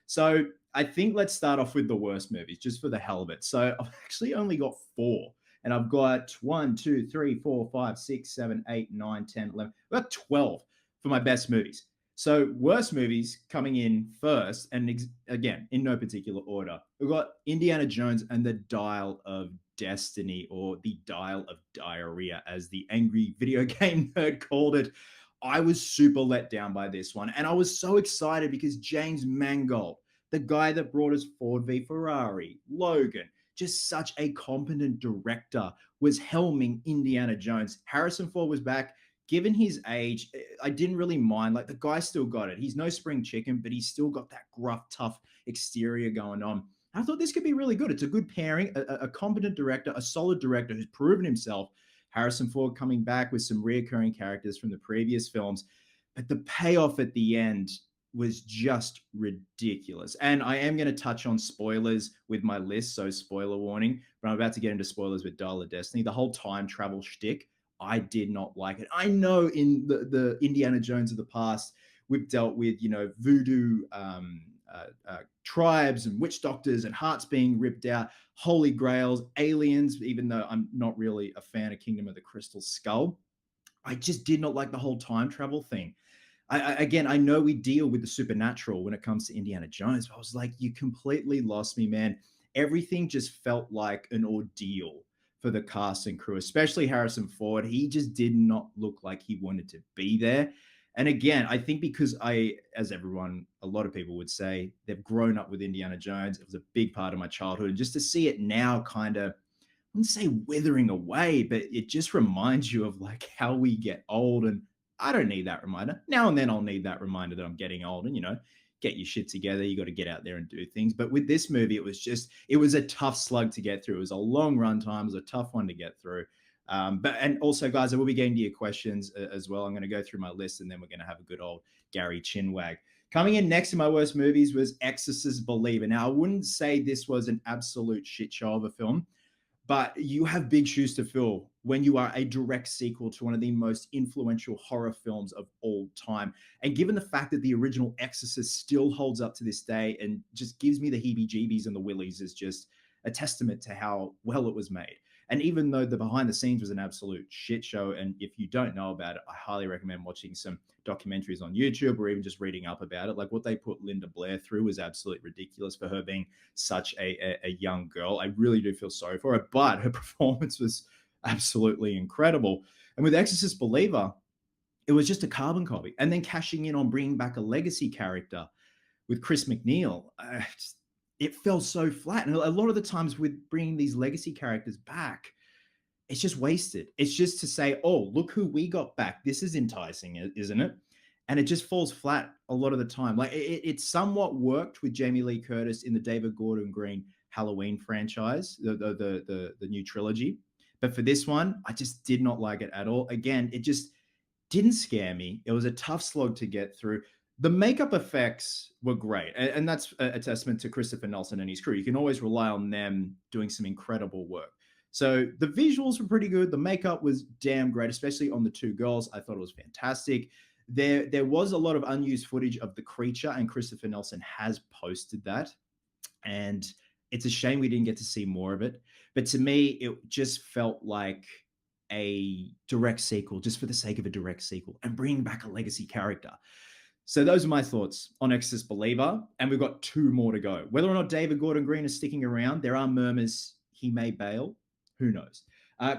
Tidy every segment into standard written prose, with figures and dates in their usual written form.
So I think let's start off with the worst movies, just for the hell of it. So I've actually only got four. And I've got 1, 2, 3, 4, 5, 6, 7, 8, 9, 10, 11. I've got 12 for my best movies. So worst movies coming in first, and again, in no particular order. We've got Indiana Jones and the Dial of Destiny, or the Dial of Diarrhea, as the angry video game nerd called it. I was super let down by this one. And I was so excited because James Mangold, the guy that brought us Ford v Ferrari, Logan, just such a competent director, was helming Indiana Jones. Harrison Ford was back. Given his age, I didn't really mind. Like, the guy still got it. He's no spring chicken, but he's still got that gruff, tough exterior going on. I thought this could be really good. It's a good pairing, a competent director, a solid director who's proven himself. Harrison Ford coming back with some reoccurring characters from the previous films. But the payoff at the end was just ridiculous. And I am going to touch on spoilers with my list, so spoiler warning, but I'm about to get into spoilers with Dial of Destiny. The whole time travel shtick, I did not like it. I know in the Indiana Jones of the past, we've dealt with, voodoo tribes and witch doctors and hearts being ripped out, holy grails, aliens, even though I'm not really a fan of Kingdom of the Crystal Skull. I just did not like the whole time travel thing. Again, I know we deal with the supernatural when it comes to Indiana Jones, but I was like, you completely lost me, man. Everything just felt like an ordeal for the cast and crew, especially Harrison Ford. He just did not look like he wanted to be there. And again, I think because as everyone, a lot of people would say, they've grown up with Indiana Jones. It was a big part of my childhood. And just to see it now kind of, I wouldn't say withering away, but it just reminds you of like how we get old. And I don't need that reminder. Now and then I'll need that reminder that I'm getting old and, get your shit together. You got to get out there and do things. But with this movie, it was a tough slug to get through. It was a long run time. It was a tough one to get through. And also, guys, I will be getting to your questions as well. I'm going to go through my list and then we're going to have a good old Gary chinwag. Coming in next in my worst movies was Exorcist Believer. Now, I wouldn't say this was an absolute shit show of a film, but you have big shoes to fill when you are a direct sequel to one of the most influential horror films of all time. And given the fact that the original Exorcist still holds up to this day and just gives me the heebie-jeebies and the willies, is just a testament to how well it was made. And even though the behind the scenes was an absolute shit show, and if you don't know about it, I highly recommend watching some documentaries on YouTube or even just reading up about it. Like, what they put Linda Blair through was absolutely ridiculous for her being such a young girl. I really do feel sorry for her, but her performance was absolutely incredible. And with Exorcist Believer, it was just a carbon copy. And then cashing in on bringing back a legacy character with Chris McNeil, it fell so flat. And a lot of the times with bringing these legacy characters back, it's just wasted. It's just to say, oh, look who we got back. This is enticing, isn't it? And it just falls flat a lot of the time. Like, it somewhat worked with Jamie Lee Curtis in the David Gordon Green Halloween franchise, the new trilogy. But for this one, I just did not like it at all. Again, it just didn't scare me. It was a tough slog to get through. The makeup effects were great. And that's a testament to Christopher Nelson and his crew. You can always rely on them doing some incredible work. So the visuals were pretty good. The makeup was damn great, especially on the two girls. I thought it was fantastic. There was a lot of unused footage of the creature, and Christopher Nelson has posted that. And it's a shame we didn't get to see more of it. But to me, it just felt like a direct sequel, just for the sake of a direct sequel, and bringing back a legacy character. So those are my thoughts on Exorcist Believer, and we've got two more to go. Whether or not David Gordon Green is sticking around, there are murmurs he may bail. Who knows?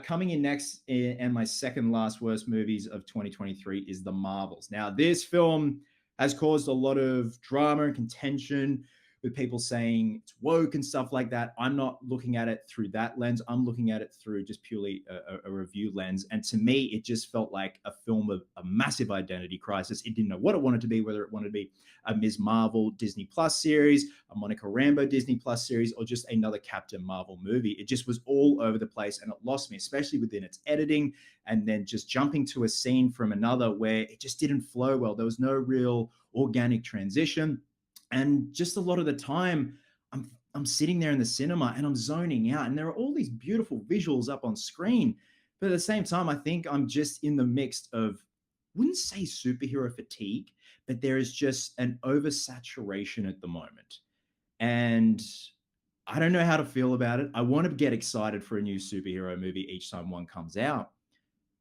Coming in next, and my second last worst movies of 2023 is The Marvels. Now, this film has caused a lot of drama and contention with people saying it's woke and stuff like that. I'm not looking at it through that lens. I'm looking at it through just purely a review lens. And to me, it just felt like a film of a massive identity crisis. It didn't know what it wanted to be, whether it wanted to be a Ms. Marvel Disney Plus series, a Monica Rambeau Disney Plus series, or just another Captain Marvel movie. It just was all over the place, and it lost me, especially within its editing, and then just jumping to a scene from another where it just didn't flow well. There was no real organic transition. And just a lot of the time, I'm sitting there in the cinema and I'm zoning out, and there are all these beautiful visuals up on screen. But at the same time, I think I'm just in the mix of wouldn't say superhero fatigue, but there is just an oversaturation at the moment. And I don't know how to feel about it. I want to get excited for a new superhero movie each time one comes out,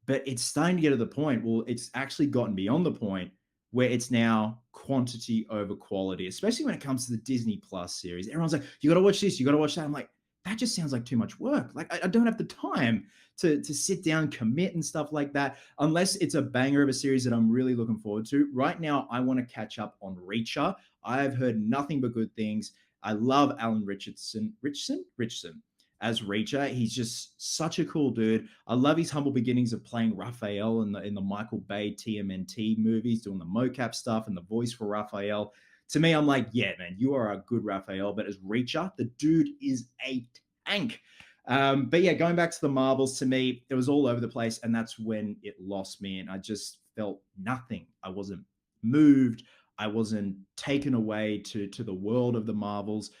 but it's starting to get to the point. Well, it's actually gotten beyond the point where it's now quantity over quality, especially when it comes to the Disney Plus series. Everyone's like, you got to watch this, you got to watch that. I'm like, that just sounds like too much work. Like, I don't have the time to sit down, commit, and stuff like that, unless it's a banger of a series that I'm really looking forward to. Right now, I want to catch up on Reacher. I've heard nothing but good things. I love Alan Richardson as Reacher. He's just such a cool dude. I love his humble beginnings of playing Raphael in the Michael Bay TMNT movies, doing the mocap stuff and the voice for Raphael. To me, I'm like, yeah, man, you are a good Raphael. But as Reacher, the dude is a tank. But yeah, going back to the Marvels, to me, it was all over the place, and that's when it lost me, and I just felt nothing. I wasn't moved. I wasn't taken away to the world of the Marvels.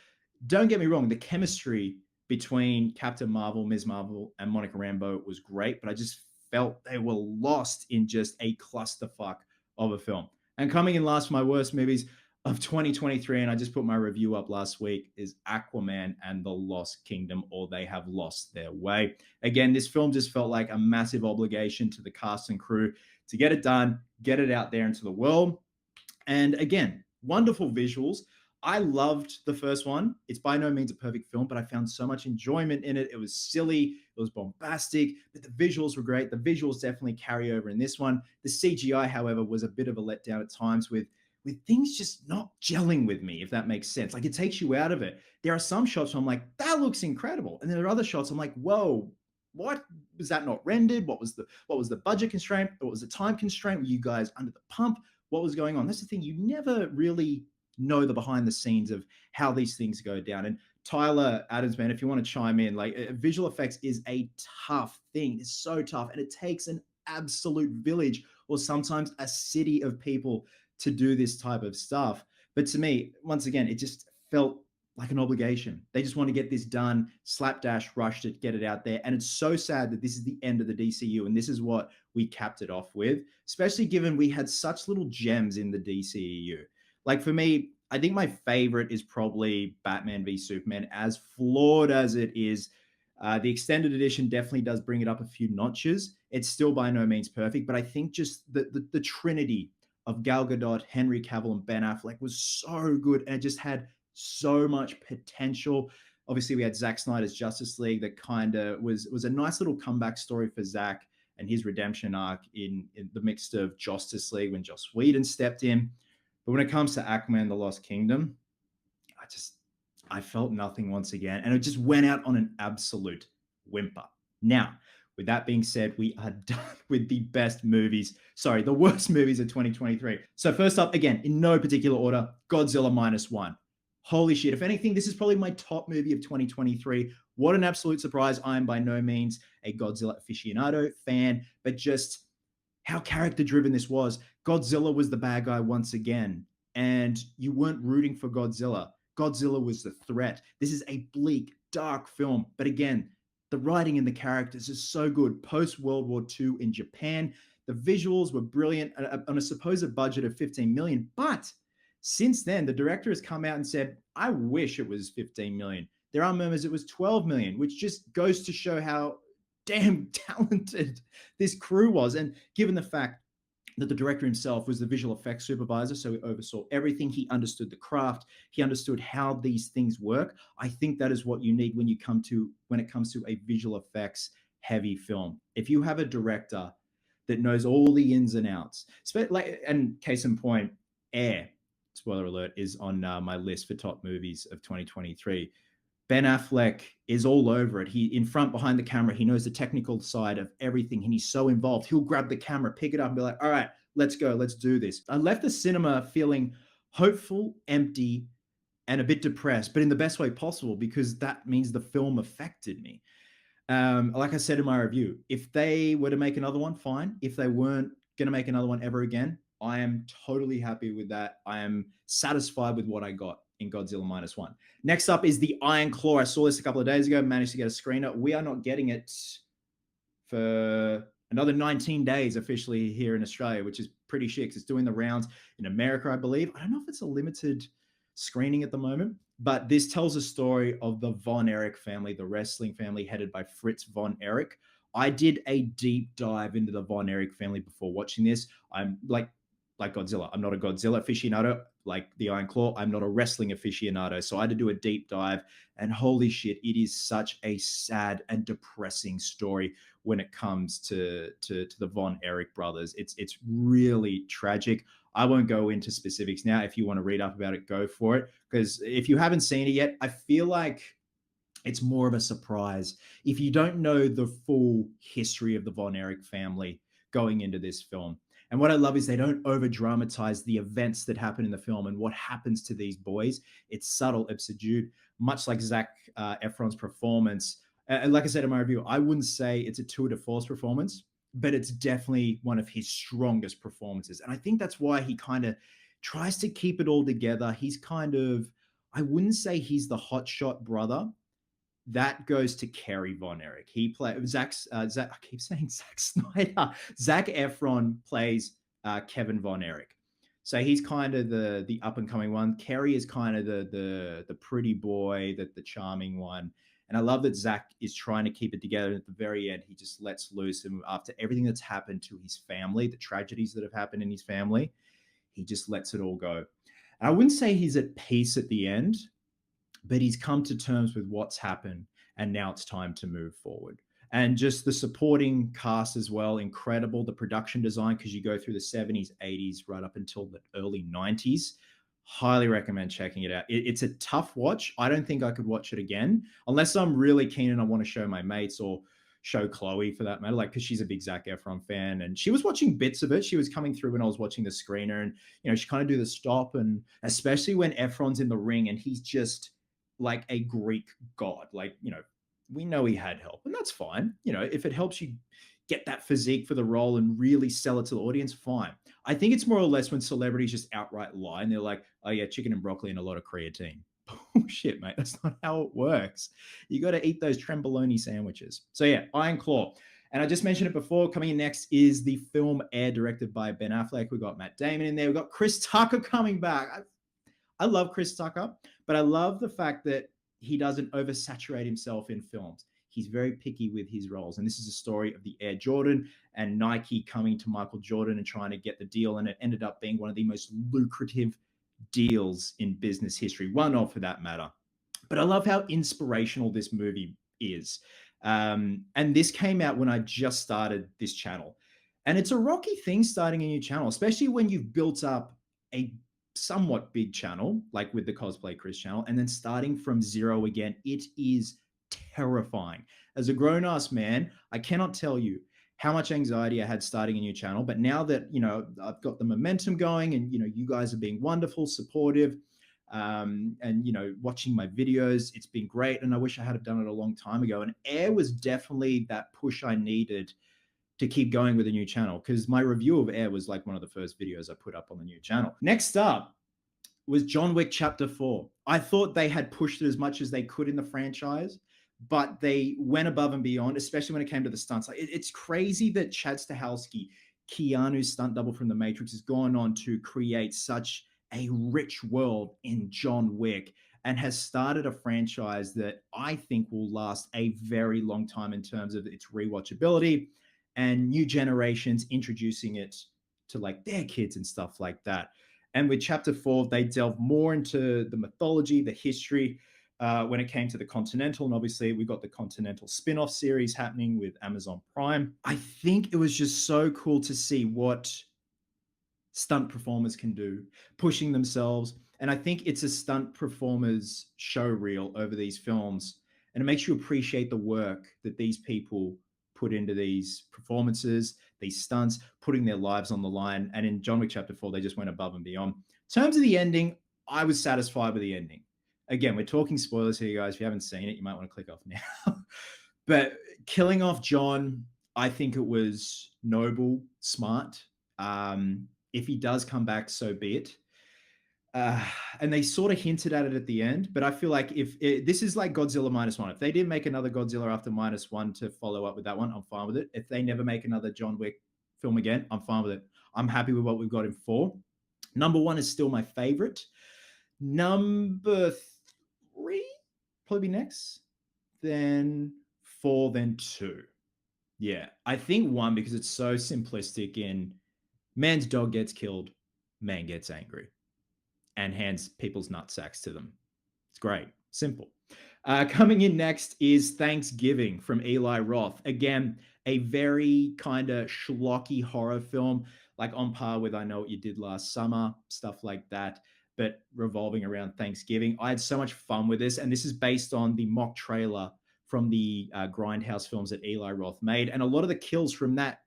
Don't get me wrong, the chemistry between Captain Marvel, Ms. Marvel, and Monica Rambeau was great, but I just felt they were lost in just a clusterfuck of a film. And coming in last for my worst movies of 2023, and I just put my review up last week, is Aquaman and the Lost Kingdom, or They Have Lost Their Way. Again, this film just felt like a massive obligation to the cast and crew to get it done, get it out there into the world. And again, wonderful visuals. I loved the first one. It's by no means a perfect film, but I found so much enjoyment in it. It was silly, it was bombastic, but the visuals were great. The visuals definitely carry over in this one. The CGI, however, was a bit of a letdown at times with things just not gelling with me, if that makes sense. Like, it takes you out of it. There are some shots where I'm like, that looks incredible. And then there are other shots I'm like, whoa, what was that not rendered? What was the budget constraint? What was the time constraint? Were you guys under the pump? What was going on? That's the thing. You never really know the behind the scenes of how these things go down. And Tyler Adams, man, if you want to chime in, like, visual effects is a tough thing. It's so tough. And it takes an absolute village or sometimes a city of people to do this type of stuff. But to me, once again, it just felt like an obligation. They just want to get this done, slapdash, rushed it, get it out there. And it's so sad that this is the end of the DCU. And this is what we capped it off with, especially given we had such little gems in the DCEU. Like, for me, I think my favorite is probably Batman v Superman, as flawed as it is. The extended edition definitely does bring it up a few notches. It's still by no means perfect, but I think just the trinity of Gal Gadot, Henry Cavill, and Ben Affleck was so good, and it just had so much potential. Obviously, we had Zack Snyder's Justice League that kind of was a nice little comeback story for Zack and his redemption arc in the mix of Justice League when Joss Whedon stepped in. But when it comes to Aquaman, The Lost Kingdom, I felt nothing once again. And it just went out on an absolute whimper. Now, with that being said, we are done with the the worst movies of 2023. So first up, again, in no particular order, Godzilla -1. Holy shit. If anything, this is probably my top movie of 2023. What an absolute surprise. I am by no means a Godzilla aficionado fan, but just how character driven this was. Godzilla was the bad guy once again, and you weren't rooting for Godzilla. Godzilla was the threat. This is a bleak, dark film, but again, the writing and the characters is so good. Post World War II in Japan, the visuals were brilliant on a supposed budget of 15 million. But since then, the director has come out and said, I wish it was 15 million. There are murmurs it was 12 million, which just goes to show how damn talented this crew was. And given the fact that the director himself was the visual effects supervisor, so he oversaw everything. He understood the craft. He understood how these things work. I think that is what you need when it comes to a visual effects heavy film. If you have a director that knows all the ins and outs, and case in point, Air, spoiler alert, is on my list for top movies of 2023. Ben Affleck is all over it. He in front, behind the camera. He knows the technical side of everything, and he's so involved. He'll grab the camera, pick it up, and be like, all right, let's go. Let's do this. I left the cinema feeling hopeful, empty, and a bit depressed, but in the best way possible, because that means the film affected me. Like I said in my review, if they were to make another one, fine. If they weren't going to make another one ever again, I am totally happy with that. I am satisfied with what I got in Godzilla -1. Next up is the Iron Claw. I saw this a couple of days ago, managed to get a screener. We are not getting it for another 19 days officially here in Australia, which is pretty shit 'cause it's doing the rounds in America, I believe. I don't know if it's a limited screening at the moment, but this tells a story of the Von Erich family, the wrestling family headed by Fritz Von Erich. I did a deep dive into the Von Erich family before watching this. I'm like Godzilla. I'm not a Godzilla aficionado like the Iron Claw. I'm not a wrestling aficionado. So I had to do a deep dive. And holy shit, it is such a sad and depressing story when it comes to the Von Erich brothers. It's really tragic. I won't go into specifics now. If you want to read up about it, go for it. Because if you haven't seen it yet, I feel like it's more of a surprise. If you don't know the full history of the Von Erich family going into this film. And what I love is they don't over dramatize the events that happen in the film and what happens to these boys. It's subtle, it's subdued, much like Zac Efron's performance. And like I said in my review, I wouldn't say it's a tour de force performance, but it's definitely one of his strongest performances. And I think that's why he kind of tries to keep it all together. He's kind of, I wouldn't say he's the hotshot brother, that goes to Kerry Von Erich. He plays Zach. I keep saying Zack Snyder. Zac Efron plays Kevin Von Erich. So he's kind of the up and coming one. Kerry is kind of the pretty boy, the charming one. And I love that Zach is trying to keep it together. And at the very end, he just lets loose. And after everything that's happened to his family, the tragedies that have happened in his family, he just lets it all go. And I wouldn't say he's at peace at the end, but he's come to terms with what's happened and now it's time to move forward. And just the supporting cast as well, incredible. The production design, because you go through the 70s, 80s, right up until the early 90s. Highly recommend checking it out. It's a tough watch. I don't think I could watch it again unless I'm really keen and I want to show my mates or show Chloe for that matter, like because she's a big Zac Efron fan and she was watching bits of it. She was coming through when I was watching the screener and, you know, she kind of do the stop, and especially when Efron's in the ring and he's just like a Greek god. Like, you know, we know he had help and that's fine. You know, if it helps you get that physique for the role and really sell it to the audience, fine. I think it's more or less when celebrities just outright lie and they're like, oh yeah, chicken and broccoli and a lot of creatine. Bullshit, mate. That's not how it works. You got to eat those tremboloni sandwiches. So yeah, Iron Claw. And I just mentioned it before. Coming in next is the film Air, directed by Ben Affleck. We've got Matt Damon in there. We've got Chris Tucker coming back. I love Chris Tucker, but I love the fact that he doesn't oversaturate himself in films. He's very picky with his roles. And this is a story of the Air Jordan and Nike coming to Michael Jordan and trying to get the deal. And it ended up being one of the most lucrative deals in business history, one of for that matter. But I love how inspirational this movie is. And this came out when I just started this channel. And it's a rocky thing starting a new channel, especially when you've built up a somewhat big channel, like with the Cosplay Chris channel, and then starting from zero again. It is terrifying. As a grown-ass man, I cannot tell you how much anxiety I had starting a new channel. But now that, you know, I've got the momentum going and, you know, you guys are being wonderful, supportive, and, you know, watching my videos, it's been great. And I wish I had done it a long time ago. And Air was definitely that push I needed to keep going with a new channel, because my review of Air was like one of the first videos I put up on the new channel. Next up was John Wick Chapter 4. I thought they had pushed it as much as they could in the franchise, but they went above and beyond, especially when it came to the stunts. Like, it's crazy that Chad Stahelski, Keanu's stunt double from The Matrix, has gone on to create such a rich world in John Wick and has started a franchise that I think will last a very long time in terms of its rewatchability and new generations introducing it to like their kids and stuff like that. And with Chapter 4, they delve more into the mythology, the history, when it came to the Continental. And obviously, we got the Continental spin-off series happening with Amazon Prime. I think it was just so cool to see what stunt performers can do, pushing themselves. And I think it's a stunt performers show reel over these films. And it makes you appreciate the work that these people put into these performances, these stunts, putting their lives on the line. And in John Wick Chapter 4, they just went above and beyond. In terms of the ending, I was satisfied with the ending. Again, we're talking spoilers here, guys. If you haven't seen it, you might want to click off now. But killing off John, I think it was noble, smart. If he does come back, so be it. And they sort of hinted at it at the end, but I feel like this is like Godzilla -1. If they didn't make another Godzilla after -1 to follow up with that one, I'm fine with it. If they never make another John Wick film again, I'm fine with it. I'm happy with what we've got in 4. Number 1 is still my favorite. Number 3 probably be next, then 4, then 2. Yeah, I think 1 because it's so simplistic in man's dog gets killed, man gets angry and hands people's nutsacks to them. It's great. Simple. Coming in next is Thanksgiving from Eli Roth. Again, a very kind of schlocky horror film, like on par with I Know What You Did Last Summer, stuff like that, but revolving around Thanksgiving. I had so much fun with this, and this is based on the mock trailer from the Grindhouse films that Eli Roth made. And a lot of the kills from that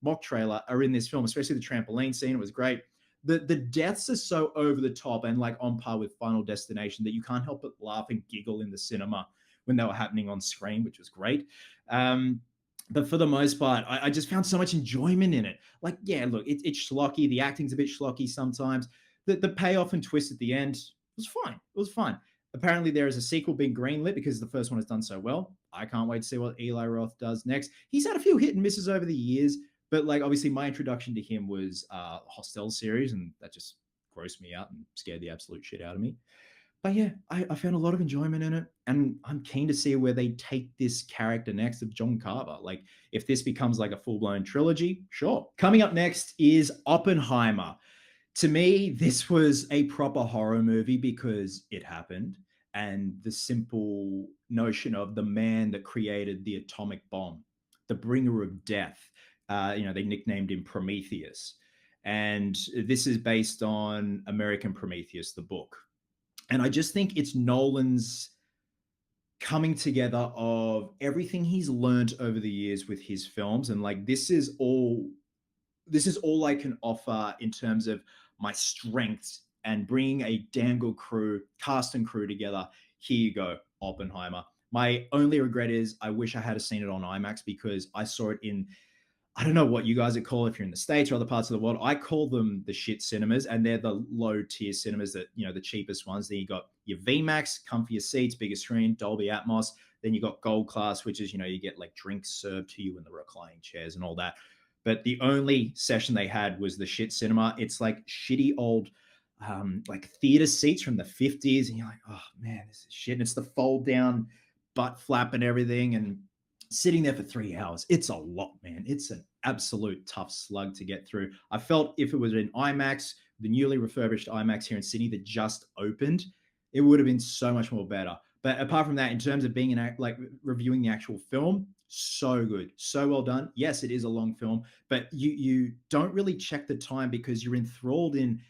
mock trailer are in this film, especially the trampoline scene. It was great. The deaths are so over the top and like on par with Final Destination that you can't help but laugh and giggle in the cinema when they were happening on screen, which was great. But for the most part, I just found so much enjoyment in it. Like, yeah, look, it's schlocky. The acting's a bit schlocky sometimes. The payoff and twist at the end was fine. It was fine. Apparently, there is a sequel being greenlit because the first one has done so well. I can't wait to see what Eli Roth does next. He's had a few hit and misses over the years, but like obviously my introduction to him was Hostel series, and that just grossed me out and scared the absolute shit out of me. But yeah, I found a lot of enjoyment in it, and I'm keen to see where they take this character next of John Carver. Like if this becomes like a full-blown trilogy, sure. Coming up next is Oppenheimer. To me, this was a proper horror movie because it happened, and the simple notion of the man that created the atomic bomb, the bringer of death. They nicknamed him Prometheus. And this is based on American Prometheus, the book. And I just think it's Nolan's coming together of everything he's learned over the years with his films. And like, this is all I can offer in terms of my strengths and bringing a damn good cast and crew together. Here you go, Oppenheimer. My only regret is I wish I had seen it on IMAX because I saw it in, I don't know what you guys would call it if you're in the States or other parts of the world. I call them the shit cinemas, and they're the low tier cinemas that, the cheapest ones. Then you got your VMAX, comfier seats, bigger screen, Dolby Atmos. Then you got gold class, which is, you get like drinks served to you in the reclining chairs and all that. But the only session they had was the shit cinema. It's like shitty old like theater seats from the 50s. And you're like, oh man, this is shit. And it's the fold down butt flap and everything. And sitting there for 3 hours, it's a lot, man. It's an absolute tough slug to get through. I felt if it was an IMAX, the newly refurbished IMAX here in Sydney that just opened, it would have been so much more better. But apart from that, in terms of being like reviewing the actual film, so good, so well done. Yes, it is a long film, but you don't really check the time because you're enthralled in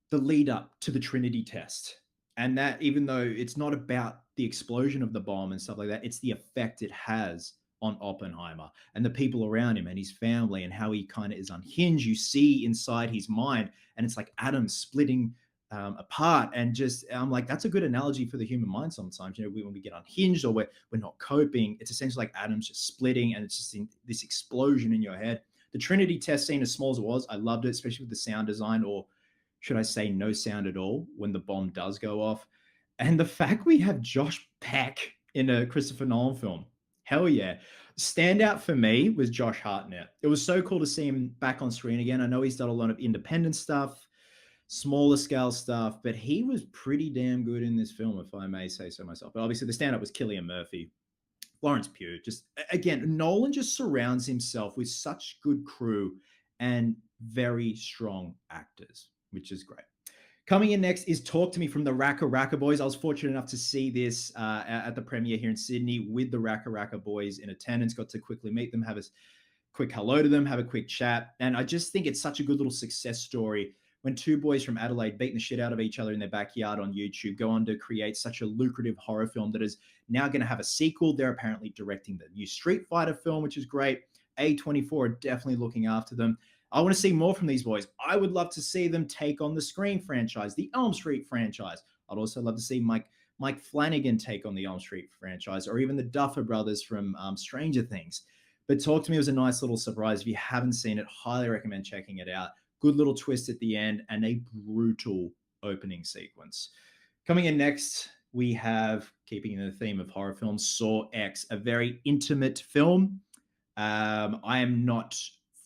the lead up to the Trinity test. And that, even though it's not about the explosion of the bomb and stuff like that, it's the effect it has on Oppenheimer and the people around him and his family and how he kind of is unhinged. You see inside his mind, and it's like atoms splitting apart. And just, I'm like, that's a good analogy for the human mind sometimes. When we get unhinged or we're not coping, it's essentially like atoms just splitting, and it's just in this explosion in your head. The Trinity test scene, as small as it was, I loved it, especially with the sound design, or should I say no sound at all when the bomb does go off. And the fact we have Josh Peck in a Christopher Nolan film, hell yeah. Standout for me was Josh Hartnett. It was so cool to see him back on screen again. I know he's done a lot of independent stuff, smaller scale stuff, but he was pretty damn good in this film, if I may say so myself. But obviously the standout was Cillian Murphy. Florence Pugh, just again, Nolan just surrounds himself with such good crew and very strong actors, which is great. Coming in next is Talk to Me from the Raka Raka Boys. I was fortunate enough to see this at the premiere here in Sydney with the Raka Raka Boys in attendance. Got to quickly meet them, have a quick hello to them, have a quick chat. And I just think it's such a good little success story when two boys from Adelaide beating the shit out of each other in their backyard on YouTube go on to create such a lucrative horror film that is now going to have a sequel. They're apparently directing the new Street Fighter film, which is great. A24 are definitely looking after them. I want to see more from these boys. I would love to see them take on the Scream franchise, the Elm Street franchise. I'd also love to see Mike Flanagan take on the Elm Street franchise, or even the Duffer Brothers from Stranger Things. But Talk to Me was a nice little surprise. If you haven't seen it, highly recommend checking it out. Good little twist at the end and a brutal opening sequence. Coming in next, we have, keeping in the theme of horror films, Saw X, a very intimate film. I am not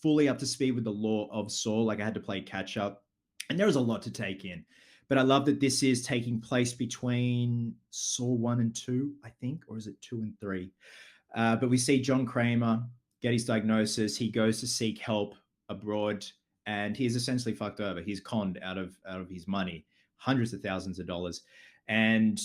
fully up to speed with the lore of Saw. Like I had to play catch up, and there was a lot to take in. But I love that this is taking place between Saw 1 and 2, I think, or is it 2 and 3? But we see John Kramer get his diagnosis. He goes to seek help abroad, and he's essentially fucked over. He's conned out of his money, hundreds of thousands of dollars, and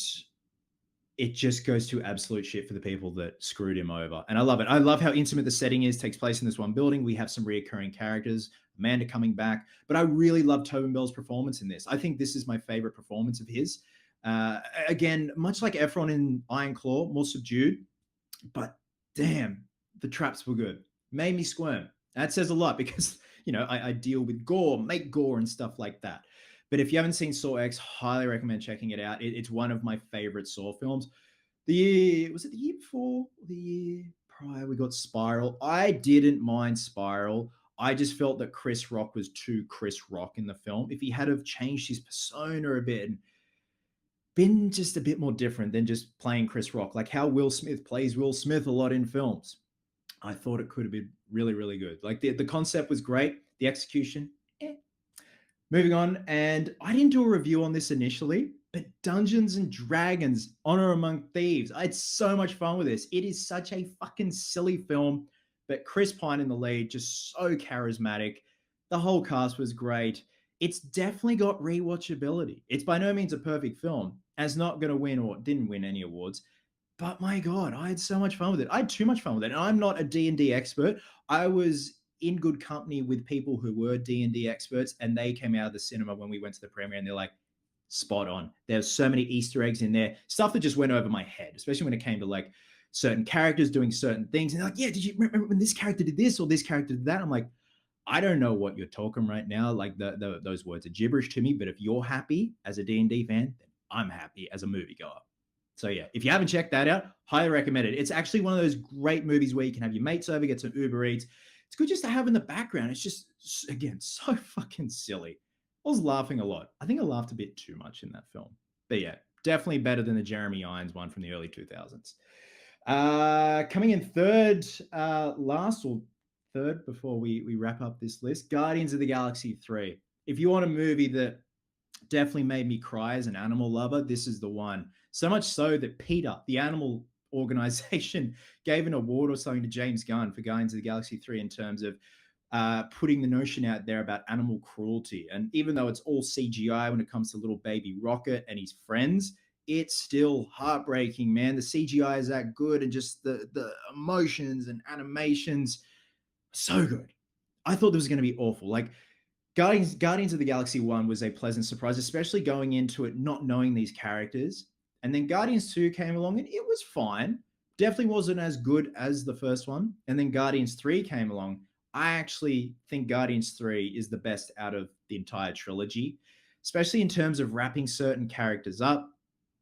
it just goes to absolute shit for the people that screwed him over. And I love it. I love how intimate the setting is. Takes place in this one building. We have some reoccurring characters. Amanda coming back, but I really love Tobin Bell's performance in this. I think this is my favorite performance of his. Again, much like Efron in Iron Claw, more subdued, but damn, the traps were good. Made me squirm. That says a lot because, I deal with gore, make gore and stuff like that. But if you haven't seen Saw X, highly recommend checking it out. It's one of my favorite Saw films. Was it the year before or the year prior? We got Spiral. I didn't mind Spiral. I just felt that Chris Rock was too Chris Rock in the film. If he had have changed his persona a bit and been just a bit more different than just playing Chris Rock, like how Will Smith plays Will Smith a lot in films, I thought it could have been really, really good. Like the concept was great. The execution, eh. Moving on, and I didn't do a review on this initially, but Dungeons and Dragons: Honor Among Thieves. I had so much fun with this. It is such a fucking silly film, but Chris Pine in the lead, just so charismatic. The whole cast was great. It's definitely got rewatchability. It's by no means a perfect film, and it's not going to win or didn't win any awards. But my God, I had so much fun with it. I had too much fun with it. And I'm not a D&D expert. I was in good company with people who were D&D experts, and they came out of the cinema when we went to the premiere, and they're like, spot on. There's so many Easter eggs in there, stuff that just went over my head, especially when it came to like certain characters doing certain things. And they're like, yeah, did you remember when this character did this or this character did that? I'm like, I don't know what you're talking right now. Like those words are gibberish to me. But if you're happy as a D&D fan, then I'm happy as a moviegoer. So yeah, if you haven't checked that out, highly recommend it. It's actually one of those great movies where you can have your mates over, get some Uber Eats. It's good just to have in the background. It's just, again, so fucking silly. I was laughing a lot. I think I laughed a bit too much in that film. But yeah, definitely better than the Jeremy Irons one from the early 2000s. Coming in third, last or third before we wrap up this list, Guardians of the Galaxy 3. If you want a movie that definitely made me cry as an animal lover, this is the one. So much so that PETA, the animal organization, gave an award or something to James Gunn for Guardians of the Galaxy 3 in terms of putting the notion out there about animal cruelty. And even though it's all CGI when it comes to little baby Rocket and his friends, it's still heartbreaking, man. The CGI is that good, and just the emotions and animations, so good. I thought this was going to be awful. Like Guardians of the Galaxy 1 was a pleasant surprise, especially going into it not knowing these characters. And then Guardians 2 came along and it was fine. Definitely wasn't as good as the first one. And then Guardians 3 came along. I actually think Guardians 3 is the best out of the entire trilogy, especially in terms of wrapping certain characters up.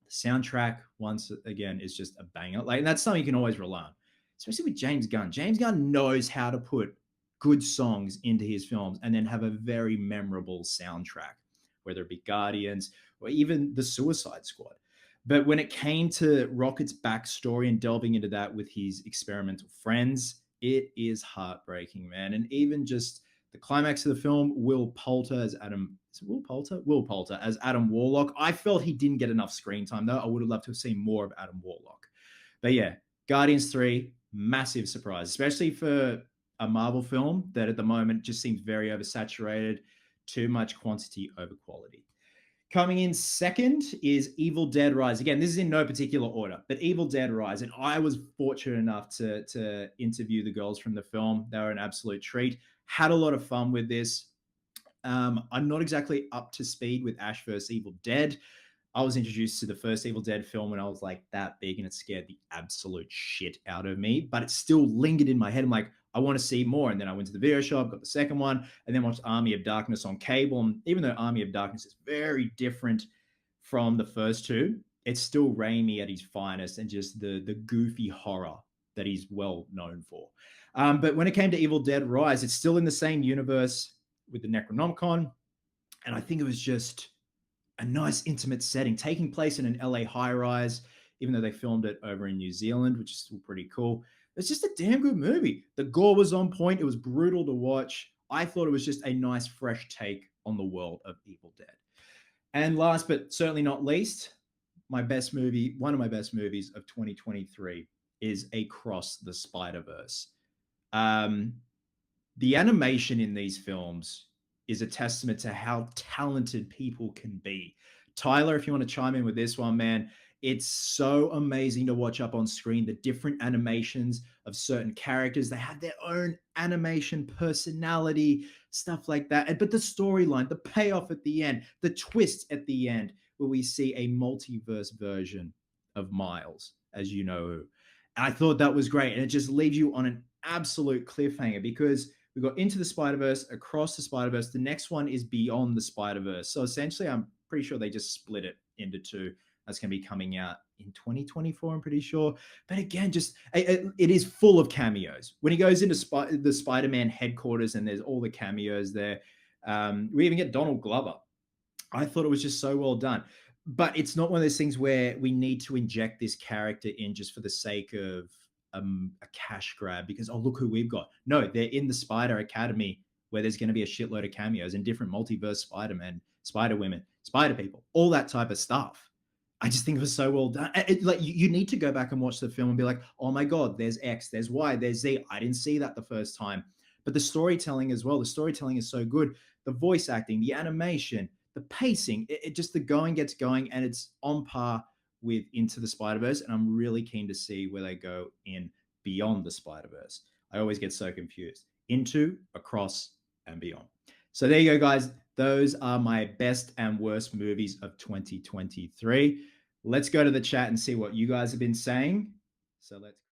The soundtrack, once again, is just a banger. Like, and that's something you can always rely on, especially with James Gunn. James Gunn knows how to put good songs into his films and then have a very memorable soundtrack, whether it be Guardians or even the Suicide Squad. But when it came to Rocket's backstory and delving into that with his experimental friends, it is heartbreaking, man. And even just the climax of the film, Will Poulter as Adam. Is it Will Poulter? Will Poulter as Adam Warlock. I felt he didn't get enough screen time, though. I would have loved to have seen more of Adam Warlock. But yeah, Guardians 3, massive surprise, especially for a Marvel film that at the moment just seems very oversaturated, too much quantity over quality. Coming in second is Evil Dead Rise. Again, this is in no particular order, but Evil Dead Rise. And I was fortunate enough to interview the girls from the film. They were an absolute treat. Had a lot of fun with this. I'm not exactly up to speed with Ash vs. Evil Dead. I was introduced to the first Evil Dead film when I was like that big, and it scared the absolute shit out of me, but it still lingered in my head. I'm like, I want to see more. And then I went to the video shop, got the second one, and then watched Army of Darkness on cable. And even though Army of Darkness is very different from the first two, it's still Raimi at his finest and just the goofy horror that he's well known for. But when it came to Evil Dead Rise, it's still in the same universe with the Necronomicon. And I think it was just a nice intimate setting taking place in an LA high rise, even though they filmed it over in New Zealand, which is still pretty cool. It's just a damn good movie. The gore was on point. It was brutal to watch. I thought it was just a nice, fresh take on the world of Evil Dead. And last but certainly not least, my best movie, one of my best movies of 2023 is Across the Spider Verse. Um, the animation in these films is a testament to how talented people can be. Tyler, if you want to chime in with this one, man, it's so amazing to watch up on screen the different animations of certain characters. They have their own animation personality, stuff like that. But the storyline, the payoff at the end, the twist at the end, where we see a multiverse version of Miles, as you know who. I thought that was great. And it just leaves you on an absolute cliffhanger because we got Into the Spider-Verse, Across the Spider-Verse. The next one is Beyond the Spider-Verse. So essentially, I'm pretty sure they just split it into two. That's going to be coming out in 2024, I'm pretty sure. But again, just it is full of cameos. When he goes into the Spider-Man headquarters and there's all the cameos there, we even get Donald Glover. I thought it was just so well done. But it's not one of those things where we need to inject this character in just for the sake of a cash grab because, oh, look who we've got. No, they're in the Spider Academy where there's going to be a shitload of cameos and different multiverse Spider-Man, Spider-Women, Spider-People, all that type of stuff. I just think it was so well done. Like you need to go back and watch the film and be like, oh my God, there's X, there's Y, there's Z. I didn't see that the first time. But the storytelling as well, the storytelling is so good. The voice acting, the animation, the pacing, it just the going gets going and it's on par with Into the Spider-Verse. And I'm really keen to see where they go in Beyond the Spider-Verse. I always get so confused. Into, Across, and Beyond. So there you go, guys. Those are my best and worst movies of 2023. Let's go to the chat and see what you guys have been saying. So let's